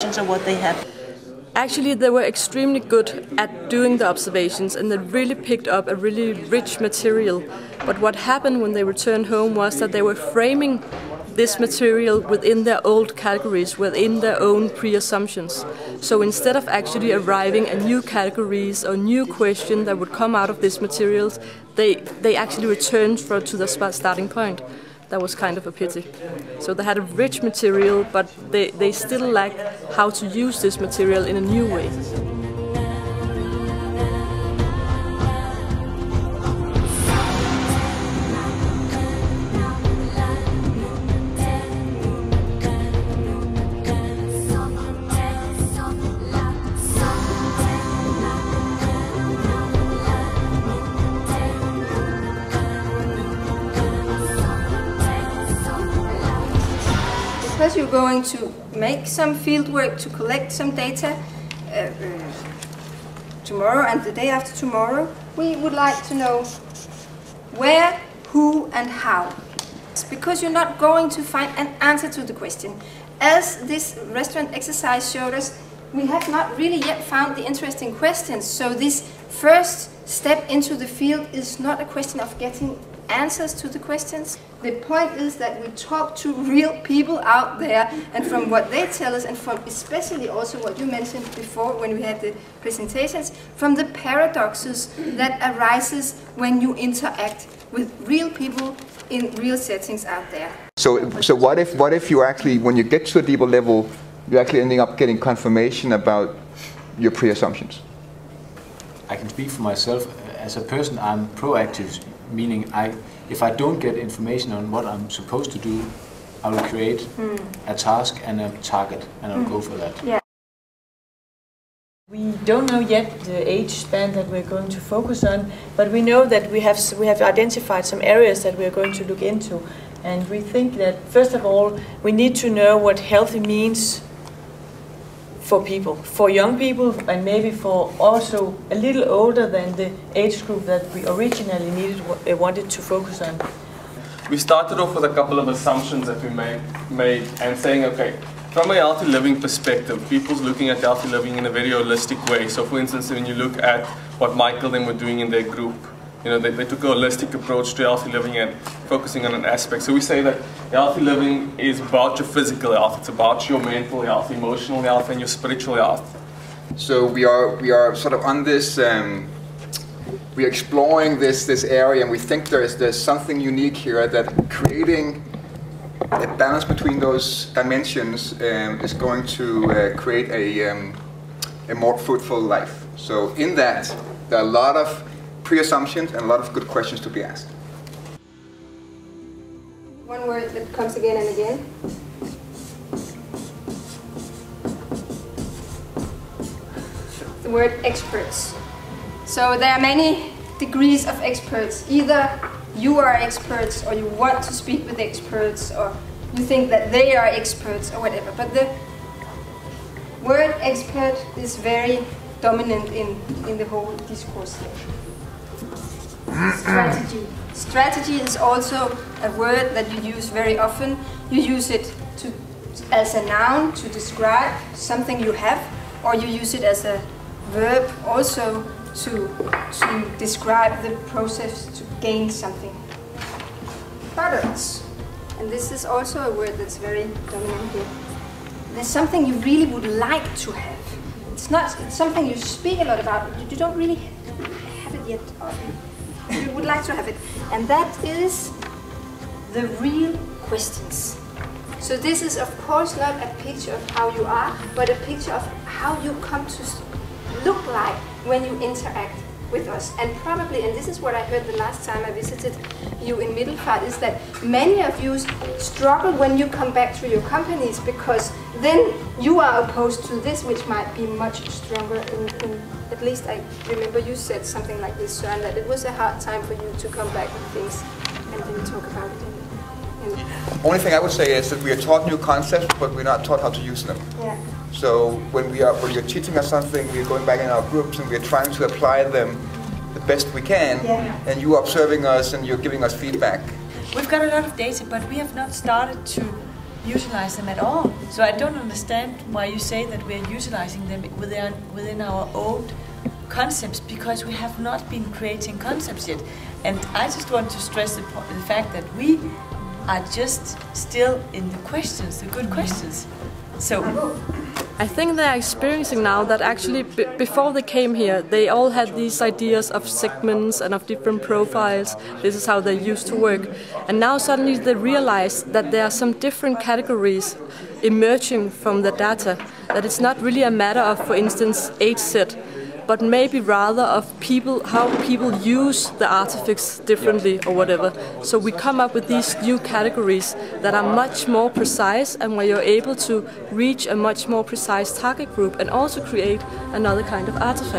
observations of what they had? Actually, they were extremely good at doing the observations, and they really picked up a really rich material. But what happened when they returned home was that they were framing this material within their old categories, within their own pre-assumptions. So instead of actually arriving at new categories or new questions that would come out of these materials, they actually returned to the starting point. That was kind of a pity. So they had a rich material, but they still lack how to use this material in a new way. Because you're going to make some field work to collect some data tomorrow and the day after tomorrow, we would like to know where, who and how. It's because you're not going to find an answer to the question. As this restaurant exercise showed us, we have not really yet found the interesting questions. So this first step into the field is not a question of getting answers to the questions. The point is that we talk to real people out there, and from what they tell us, and from especially also what you mentioned before when we had the presentations, from the paradoxes that arises when you interact with real people in real settings out there. So what if you actually, when you get to a deeper level, you're actually ending up getting confirmation about your pre-assumptions? I can speak for myself. As a person, I'm proactive, meaning if I don't get information on what I'm supposed to do, I will create a task and a target, and I'll go for that. Yeah. We don't know yet the age span that we're going to focus on, but we know that we have identified some areas that we're going to look into, and we think that first of all we need to know what healthy means for people, for young people, and maybe for also a little older than the age group that we originally wanted to focus on. We started off with a couple of assumptions that we made and saying, okay, from a healthy living perspective, people's looking at healthy living in a very holistic way. So for instance, when you look at what Michael and them were doing in their group, you know, they took a holistic approach to healthy living and focusing on an aspect. So we say that healthy living is about your physical health, it's about your mental health, emotional health, and your spiritual health. So we are sort of on this, we're exploring this area, and we think there's something unique here, that creating a balance between those dimensions is going to create a more fruitful life. So in that, there are a lot of pre-assumptions and a lot of good questions to be asked. One word that comes again and again. The word experts. So there are many degrees of experts. Either you are experts, or you want to speak with experts, or you think that they are experts, or whatever. But the word expert is very dominant in the whole discourse here. Strategy. Strategy is also a word that you use very often. You use it as a noun to describe something you have, or you use it as a verb also to describe the process to gain something. Products. And this is also a word that's very dominant here. There's something you really would like to have. It's something you speak a lot about, but you don't really have it yet. You would like to have it. And that is the real questions. So this is of course not a picture of how you are, but a picture of how you come to look like when you interact with us. And probably, and this is what I heard the last time I visited you in Middelfart, is that many of you struggle when you come back to your companies, because then you are opposed to this, which might be much stronger. At least I remember you said something like this, Søren, that it was a hard time for you to come back with things and then talk about it. Only thing I would say is that we are taught new concepts, but we're not taught how to use them. Yeah. So when you're teaching us something, we're going back in our groups and we're trying to apply them the best we can. Yeah. And you are observing us and you're giving us feedback. We've got a lot of data, but we have not started to utilize them at all. So I don't understand why you say that we are utilizing them within our old concepts, because we have not been creating concepts yet. And I just want to stress the fact that we are just still in the questions, the good questions. So I think they are experiencing now that actually before they came here, they all had these ideas of segments and of different profiles. This is how they used to work. And now suddenly they realize that there are some different categories emerging from the data. That it's not really a matter of, for instance, age set, but maybe rather of people, how people use the artifacts differently or whatever. So we come up with these new categories that are much more precise, and where you're able to reach a much more precise target group and also create another kind of artifact.